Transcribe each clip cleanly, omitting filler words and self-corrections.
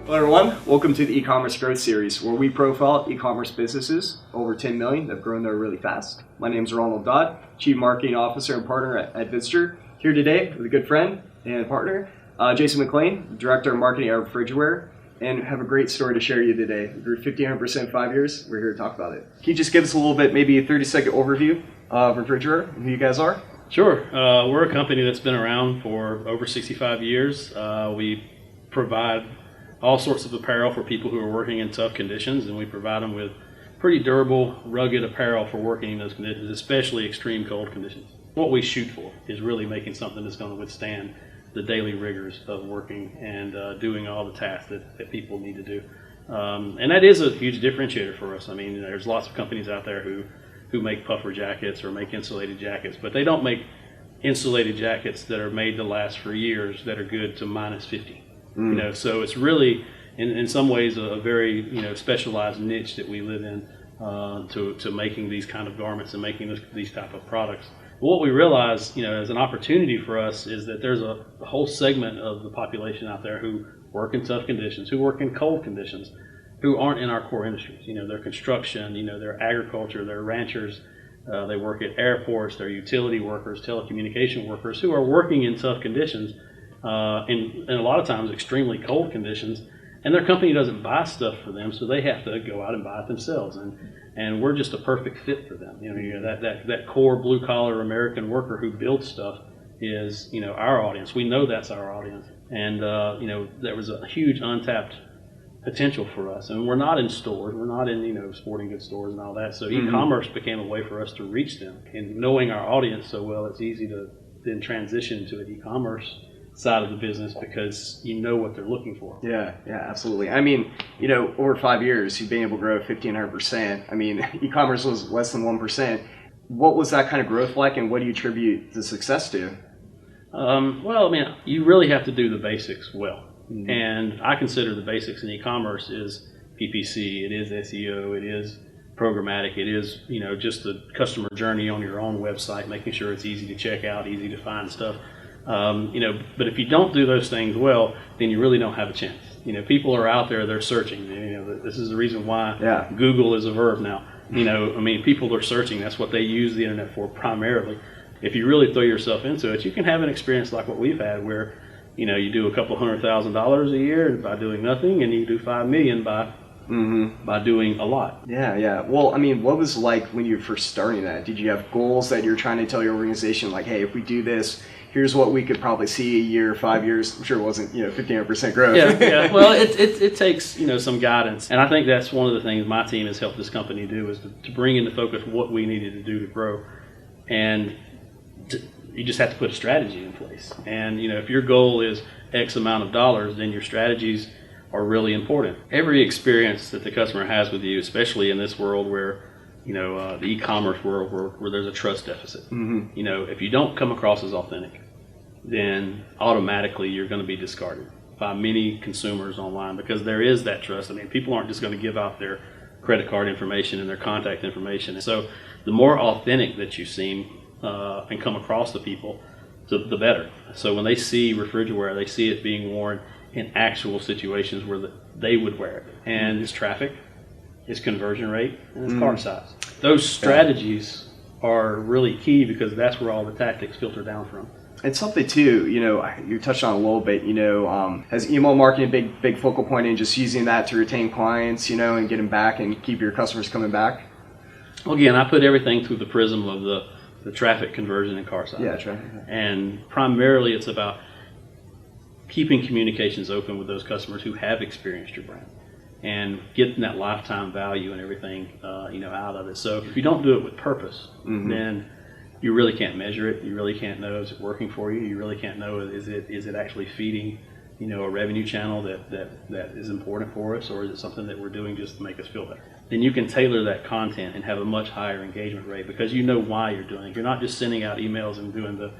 Hello everyone, welcome to the e-commerce growth series where we profile e-commerce businesses over 10 million that have grown there really fast. My name is Ronald Dodd, Chief Marketing Officer and Partner at Visitor. Here today with a good friend and partner, Jason McClain, Director of Marketing at Refrigiwear, and have a great story to share with you today. We grew 1,500% in 5 years. We're here to talk about it. Can you just give us a little bit, maybe a 30-second overview of Refrigiwear and who you guys are? Sure. We're a company that's been around for over 65 years. We provide all sorts of apparel for people who are working in tough conditions, and we provide them with pretty durable, rugged apparel for working in those conditions, especially extreme cold conditions. What we shoot for is really making something that's going to withstand the daily rigors of working and doing all the tasks that people need to do. And that is a huge differentiator for us. I mean, there's lots of companies out there who make puffer jackets or make insulated jackets, but they don't make insulated jackets that are made to last for years that are good to minus 50. You know, so it's really, in some ways, a very specialized niche that we live in to making these kind of garments and making these type of products. But what we realize, as an opportunity for us is that there's a whole segment of the population out there who work in tough conditions, who work in cold conditions, who aren't in our core industries. They're construction, they're agriculture, they're ranchers, they work at airports, they're utility workers, telecommunication workers who are working in tough conditions. In a lot of times extremely cold conditions, and their company doesn't buy stuff for them, so they have to go out and buy it themselves, and we're just a perfect fit for them. That core blue collar American worker who builds stuff is our audience. We know that's our audience, and there was a huge untapped potential for us, and we're not in stores, we're not in sporting goods stores and all that, so e-commerce became a way for us to reach them, and knowing our audience so well, it's easy to then transition to an e-commerce side of the business because you know what they're looking for. Yeah, absolutely. I mean, over 5 years, you've been able to grow 1,500%. I mean, e-commerce was less than 1%. What was that kind of growth like, and what do you attribute the success to? Well, I mean, you really have to do the basics well. And I consider the basics in e-commerce is PPC, it is SEO, it is programmatic, it is, just the customer journey on your own website, making sure it's easy to check out, easy to find stuff. But if you don't do those things well, then you really don't have a chance. People are out there, they're searching. This is the reason why Google is a verb now. People are searching. That's what they use the internet for primarily. If you really throw yourself into it, you can have an experience like what we've had where, you do a couple $100,000 a year by doing nothing, and you do $5 million by doing a lot. Yeah. Well, I mean, what was it like when you were first starting that? Did you have goals that you're trying to tell your organization, like, hey, if we do this, here's what we could probably see a year, 5 years? I'm sure it wasn't, 15% growth. Yeah. Well, it takes, some guidance. And I think that's one of the things my team has helped this company do is to bring into focus what we needed to do to grow. And you just have to put a strategy in place. And, if your goal is X amount of dollars, then your strategies are really important. Every experience that the customer has with you, especially in this world where the e-commerce world where there's a trust deficit. If you don't come across as authentic, then automatically you're going to be discarded by many consumers online because there is that trust. I mean, people aren't just going to give out their credit card information and their contact information. And so the more authentic that you seem and come across to people, the better. So when they see Refrigiwear, they see it being worn in actual situations where they would wear it. And it's traffic, it's conversion rate, and it's cart size. Those strategies are really key because that's where all the tactics filter down from. And something too, you touched on a little bit, has email marketing a big focal point in just using that to retain clients, and get them back and keep your customers coming back? Well, again, I put everything through the prism of the traffic, conversion, and cart size. Yeah, traffic. And primarily it's about keeping communications open with those customers who have experienced your brand, and getting that lifetime value and everything, out of it. So if you don't do it with purpose, then you really can't measure it. You really can't know is it working for you. You really can't know is it actually feeding, a revenue channel that is important for us, or is it something that we're doing just to make us feel better? Then you can tailor that content and have a much higher engagement rate because you know why you're doing it. You're not just sending out emails and doing the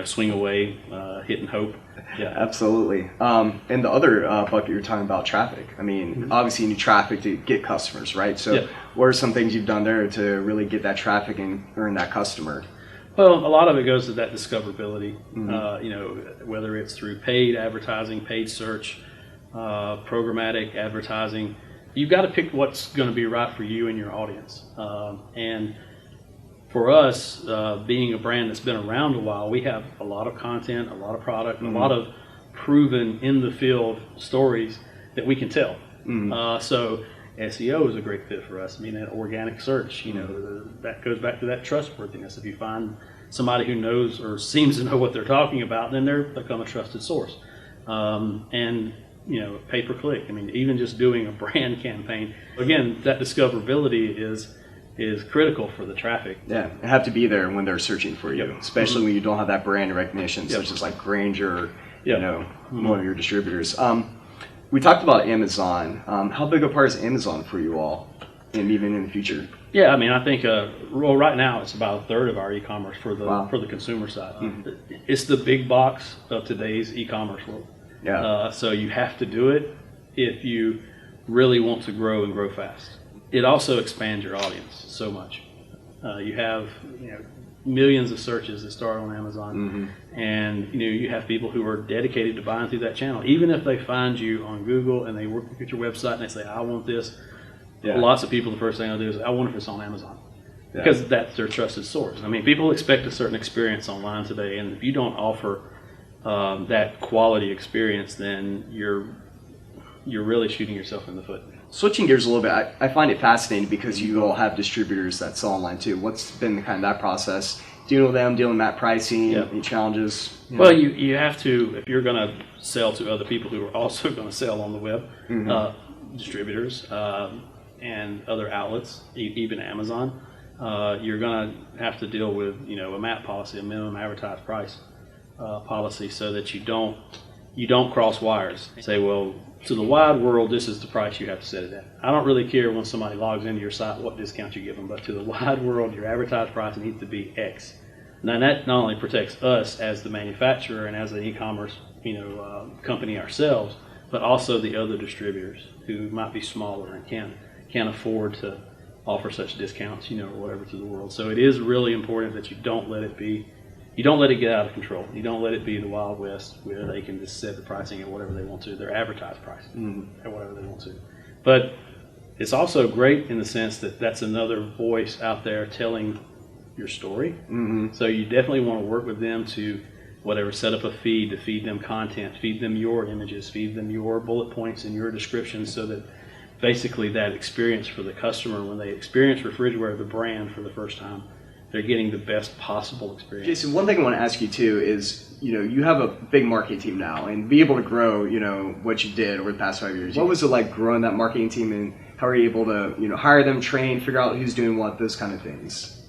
swing away, hit and hope. Yeah, absolutely. And the other bucket you're talking about, traffic. I mean, obviously you need traffic to get customers, right? So what are some things you've done there to really get that traffic and earn that customer? Well, a lot of it goes to that discoverability, whether it's through paid advertising, paid search, programmatic advertising. You've got to pick what's going to be right for you and your audience. And for us, being a brand that's been around a while, we have a lot of content, a lot of product, a lot of proven in the field stories that we can tell. So SEO is a great fit for us. I mean, that organic search, that goes back to that trustworthiness. If you find somebody who knows or seems to know what they're talking about, then they're become a trusted source. And pay per click. I mean, even just doing a brand campaign, again, that discoverability is critical for the traffic. Yeah, you have to be there when they're searching for you, especially when you don't have that brand recognition, such as like Granger, one of your distributors. We talked about Amazon. How big a part is Amazon for you all, and even in the future? Yeah, I mean, I think right now it's about a third of our e-commerce for the consumer side. It's the big box of today's e-commerce world. Yeah. So you have to do it if you really want to grow and grow fast. It also expands your audience so much. You have millions of searches that start on Amazon, and you have people who are dedicated to buying through that channel. Even if they find you on Google and they look at your website and they say, "I want this," lots of people, the first thing they'll do is, "I wonder if it's on Amazon," because that's their trusted source. I mean, people expect a certain experience online today, and if you don't offer that quality experience, then you're really shooting yourself in the foot. Switching gears a little bit, I find it fascinating because you all have distributors that sell online too. What's been kind of that process? Dealing with them, dealing with that pricing, any challenges? Well, you have to, if you're going to sell to other people who are also going to sell on the web, distributors and other outlets, even Amazon, you're going to have to deal with a MAP policy, a minimum advertised price policy, so that you don't cross wires. Say, well, to the wide world, this is the price you have to set it at. I don't really care when somebody logs into your site what discount you give them, but to the wide world, your advertised price needs to be X. Now that not only protects us as the manufacturer and as an e-commerce company ourselves, but also the other distributors who might be smaller and can't afford to offer such discounts, or whatever to the world. So it is really important that you don't let it get out of control. You don't let it be the Wild West where they can just set the pricing at whatever they want to, their advertised price at whatever they want to. But it's also great in the sense that that's another voice out there telling your story. So you definitely want to work with them to set up a feed to feed them content, feed them your images, feed them your bullet points and your descriptions, so that basically that experience for the customer, when they experience Refrigiwear, the brand, for the first time, they're getting the best possible experience. Jason, one thing I want to ask you too is, you have a big marketing team now, and be able to grow, what you did over the past 5 years. What was it like growing that marketing team, and how are you able to, hire them, train, figure out who's doing what, those kind of things?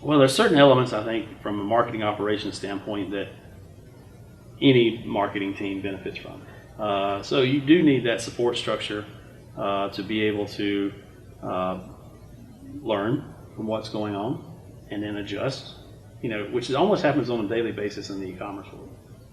Well, there's certain elements, I think, from a marketing operations standpoint that any marketing team benefits from. So you do need that support structure to be able to learn from what's going on, and then adjust, which almost happens on a daily basis in the e-commerce world.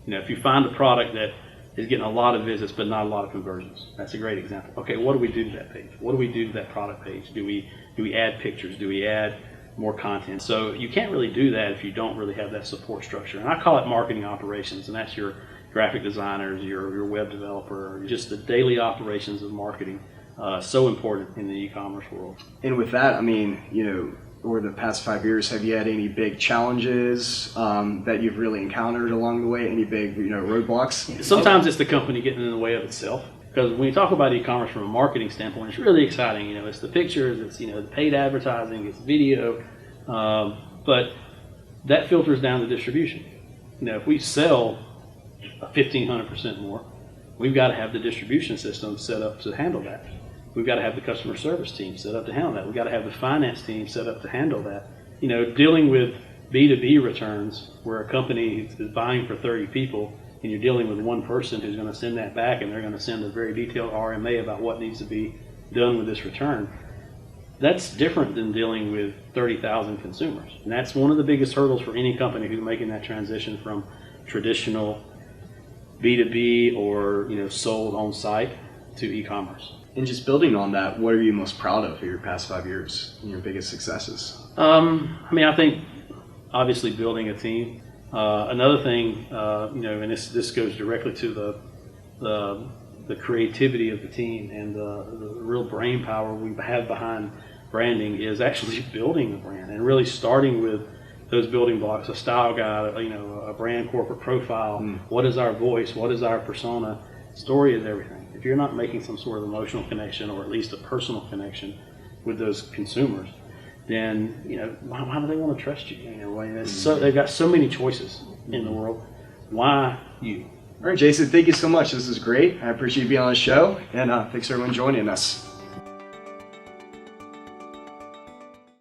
If you find a product that is getting a lot of visits but not a lot of conversions, that's a great example. Okay, what do we do to that page? What do we do to that product page? Do we add pictures? Do we add more content? So you can't really do that if you don't really have that support structure. And I call it marketing operations, and that's your graphic designers, your web developer, just the daily operations of marketing. So important in the e-commerce world. And with that, I mean, over the past 5 years, have you had any big challenges that you've really encountered along the way? Any big, roadblocks? Sometimes it's the company getting in the way of itself. Because when you talk about e-commerce from a marketing standpoint, it's really exciting. It's the pictures, it's the paid advertising, it's video, but that filters down to distribution. If we sell 1,500% more, we've got to have the distribution system set up to handle that. We've got to have the customer service team set up to handle that. We've got to have the finance team set up to handle that. Dealing with B2B returns where a company is buying for 30 people and you're dealing with one person who's going to send that back, and they're going to send a very detailed RMA about what needs to be done with this return. That's different than dealing with 30,000 consumers. And that's one of the biggest hurdles for any company who's making that transition from traditional B2B or sold on site to e-commerce. And just building on that, what are you most proud of for your past 5 years and your biggest successes? I think obviously building a team. Another thing, and this goes directly to the the creativity of the team and the real brain power we have behind branding is actually building the brand and really starting with those building blocks, a style guide, a brand corporate profile. What is our voice? What is our persona? Story is everything. If you're not making some sort of emotional connection or at least a personal connection with those consumers, then why do they want to trust you? They've got so many choices in the world. Why you? All right, Jason, thank you so much. This is great. I appreciate you being on the show, and thanks for everyone joining us.